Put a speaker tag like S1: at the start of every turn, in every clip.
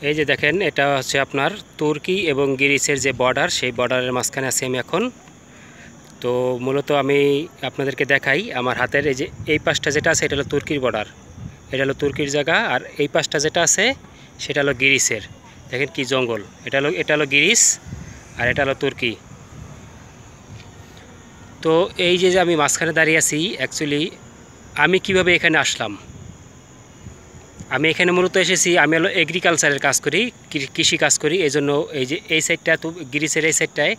S1: এই যে দেখেন, এটা হচ্ছে আপনার তুর্কি এবং গ্রিসের যে বর্ডার, সেই বর্ডারের মাঝখানে আছি আমি এখন। তো মূলত আমি আপনাদেরকে দেখাই আমার হাতের এই যে এই পাশটা যেটা আছে, এটা হলো তুর্কির বর্ডার, এটা হলো তুর্কির জায়গা। আর এই পাশটা যেটা আছে সেটা হলো গ্রিসের। দেখেন কি জঙ্গল, এটা হলো গ্রিস আর এটা হলো তুর্কি। তো এই যে আমি মাঝখানে দাঁড়িয়ে আছি, অ্যাকচুয়ালি আমি কিভাবে এখানে আসলাম। আমি এখানে মূলত এসেছি, আমি হলো এগ্রিকালচারের কাজ করি, কৃষি কাজ করি। এই জন্য এই যে এই সাইডটা, তো গ্রিসের এই সাইডটায়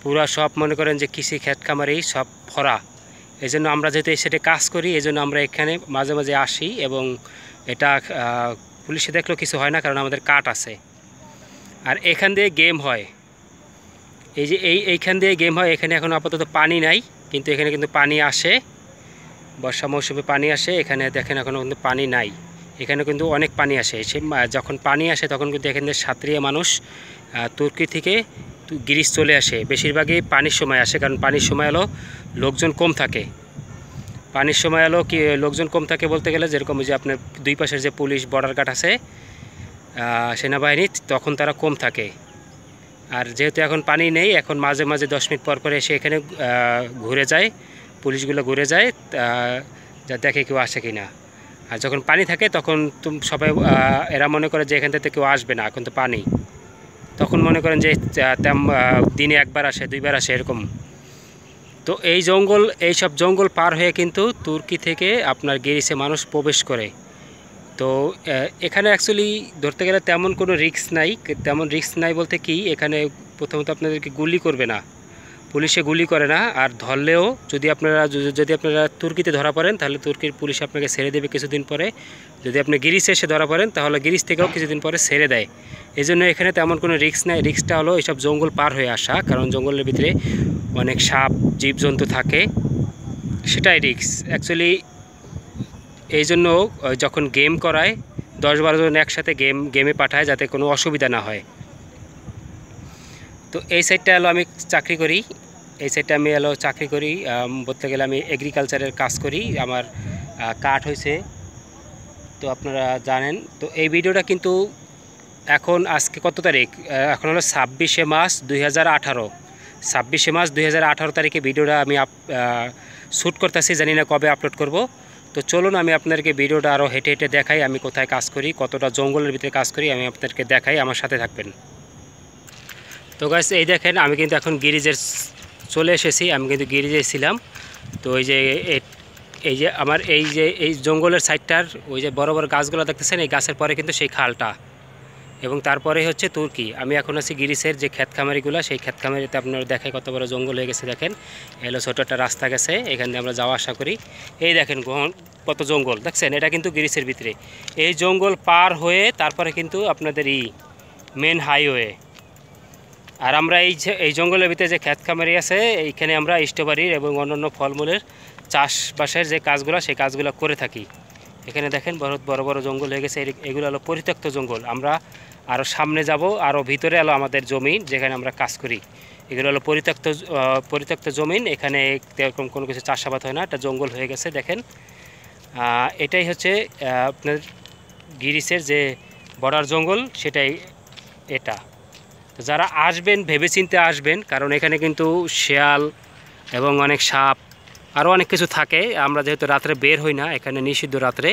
S1: পুরো সব মনে করেন যে কৃষি ক্ষেত খামারেই সব ভরা। এই জন্য আমরা যেহেতু এই সাইডে কাজ করি, এই জন্য আমরা এখানে মাঝে মাঝে আসি। এবং এটা পুলিশে দেখলেও কিছু হয় না, কারণ আমাদের কাট আছে। আর এখান দিয়ে গেম হয়, এই যে এইখান দিয়ে গেম হয়। এখানে এখন আপাতত পানি নাই, কিন্তু এখানে কিন্তু পানি আসে, বর্ষা মৌসুমে পানি আসে। এখানে দেখেন এখনও কিন্তু পানি নাই, এখানে কিন্তু অনেক পানি আসে। সে যখন পানি আসে তখন কিন্তু এখানে সাঁতরিয়ে মানুষ তুর্কি থেকে গ্রিস চলে আসে। বেশিরভাগই পানির সময় আসে, কারণ পানির সময় হলো লোকজন কম থাকে। পানির সময় হলো কি লোকজন কম থাকে বলতে গেলে, যেরকম যে আপনার দুই পাশের যে পুলিশ বর্ডার গার্ড আছে, সেনাবাহিনী, তখন তারা কম থাকে। আর যেহেতু এখন পানি নেই, এখন মাঝে মাঝে 10 মিনিট পর পরে এসে এখানে ঘুরে যায়, পুলিশগুলো ঘুরে যায়, যা দেখে কেউ আসে কি না। আর যখন পানি থাকে তখন সবাই এরা মনে করে যে এখান থেকে কেউ আসবে না, এখন তো পানি, তখন মনে করেন যে দিনে একবার আসে, দুইবার আসে এরকম। তো এইসব জঙ্গল পার হয়ে কিন্তু তুর্কি থেকে আপনার গ্রিসে মানুষ প্রবেশ করে। তো এখানে অ্যাকচুয়ালি ধরতে গেলে তেমন কোনো রিস্ক নাই। তেমন রিস্ক নাই বলতে কি, এখানে প্রথমত আপনাদেরকে গুলি করবে না, পুলিশে গুলি করে না। আর ধরলেও যদি আপনারা তুর্কিতে ধরা পড়েন, তাহলে তুর্কির পুলিশ আপনাকে ছেড়ে দেবে কিছুদিন পরে। যদি আপনি গ্রিসে এসে ধরা পড়েন, তাহলে গ্রিস থেকেও কিছুদিন পরে ছেড়ে দেয়। এই জন্য এখানে তেমন কোনো রিস্ক নাই। রিস্কটা হলো এইসব জঙ্গল পার হয়ে আসা, কারণ জঙ্গলের ভিতরে অনেক সাপ জীবজন্তু থাকে, সেটাই রিস্ক অ্যাকচুয়ালি। এই জন্য যখন গেম করায় 10-12 জন একসাথে গেমে পাঠায়, যাতে কোনো অসুবিধা না হয়। তো এই সাইডটা হলো আমি চাকরি করি, এই সাইডটা আমি হলো চাকরি করি, বলতে গেলে আমি এগ্রিকালচারের কাজ করি। আমার কাট হয়েছে, তো আপনারা জানেন। তো এই ভিডিওটা কিন্তু এখন আজকে কত তারিখ, এখন হলো 26শে মার্চ 2018। 26শে মার্চ 2018 তারিখে ভিডিওটা আমি শ্যুট করতেছি, জানি না কবে আপলোড করব। তো চলুন আমি আপনাদেরকে ভিডিওটা আরও হেঁটে হেঁটে দেখাই, আমি কোথায় কাজ করি, কতটা জঙ্গলের ভিতরে কাজ করি, আমি আপনাদেরকে দেখাই, আমার সাথে থাকবেন। তো গাইস, এই দেখেন আমি কিন্তু এখন গ্রিজের চলে এসেছি, আমি কিন্তু গ্রিজে ছিলাম। তো এই যে আমার এই জঙ্গলের সাইডটার ওই যে বড় বড় গাছগুলো দেখতেছেন, এই গাছের পরে কিন্তু সেই খালটা, এবং তারপরে হচ্ছে তুর্কি। আমি এখন আছি গ্রিসের যে ক্ষেত খামারিগুলো, সেই ক্ষেত খামারিতে আপনারা দেখে কত বড় জঙ্গল হয়ে গেছে। দেখেন এলো ছোটো একটা রাস্তা গেছে, এখান দিয়ে আমরা যাওয়া আসা করি। এই দেখেন কত জঙ্গল দেখছেন, এটা কিন্তু গ্রিসের ভিতরে। এই জঙ্গল পার হয়ে তারপরে কিন্তু আপনাদের মেন হাইওয়ে। আর আমরা এই জঙ্গলের ভিতরে যে ক্ষেত খামারি আছে, এইখানে আমরা স্ট্রবেরির এবং অন্যান্য ফলমূলের চাষবাসের যে কাজগুলো, সেই কাজগুলো করে থাকি। এখানে দেখেন বড় বড় জঙ্গল হয়ে গেছে, এগুলো হলো পরিত্যক্ত জঙ্গল। আমরা আরও সামনে যাব, আরও ভিতরে এলো আমাদের জমি, যেখানে আমরা কাজ করি। এগুলো হলো পরিত্যক্ত জমিন, এখানে এরকম কোনো কিছু চাষাবাদ হয় না, একটা জঙ্গল হয়ে গেছে। দেখেন এটাই হচ্ছে আপনার গ্রিসের যে বর্ডার জঙ্গল, সেটাই এটা। তো যারা আসবেন ভেবেচিন্তে আসবেন, কারণ এখানে কিন্তু শেয়াল এবং অনেক সাপ আরও অনেক কিছু থাকে। আমরা যেহেতু রাত্রে বের হই না, এখানে নিষিদ্ধ রাত্রে,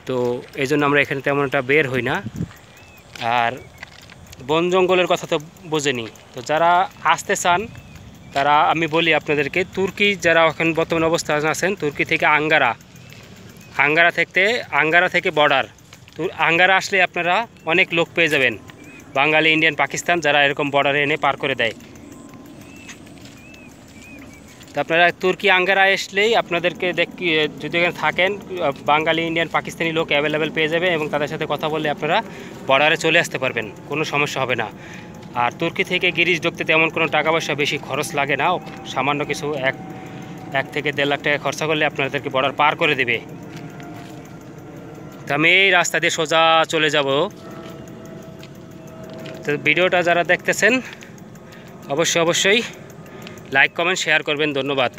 S1: তো এই জন্য আমরা এখানে তেমন একটা বের হই না। আর বন জঙ্গলের কথা তো বোঝেনি। তো যারা আসতে চান, তারা আমি বলি আপনাদেরকে, তুর্কি যারা এখন বর্তমান অবস্থায় আছেন, তুর্কি থেকে আঙ্গারা থেকে বর্ডার, তো আঙ্গারা আসলে আপনারা অনেক লোক পেয়ে যাবেন, বাঙালি, ইন্ডিয়ান, পাকিস্তান, যারা এরকম বর্ডারে এনে পার করে দেয়। তো আপনারা তুর্কি আঙ্গারা আসলেই আপনাদেরকে যদি এখানে থাকেন, বাঙালি, ইন্ডিয়ান, পাকিস্তানি লোক অ্যাভেলেবেল পেয়ে যাবে, এবং তাদের সাথে কথা বললে আপনারা বর্ডারে চলে আসতে পারবেন, কোনো সমস্যা হবে না। আর তুর্কি থেকে গ্রিস ঢুকতে তেমন কোনো টাকা পয়সা বেশি খরচ লাগে না, সামান্য কিছু 1 থেকে 1.5 লাখ টাকা খরচা করলে আপনাদেরকে বর্ডার পার করে দেবে। তো আমি এই রাস্তা দিয়ে সোজা চলে যাব। তো ভিডিওটা যারা দেখতেছেন অবশ্যই লাইক, কমেন্ট, শেয়ার করবেন। ধন্যবাদ।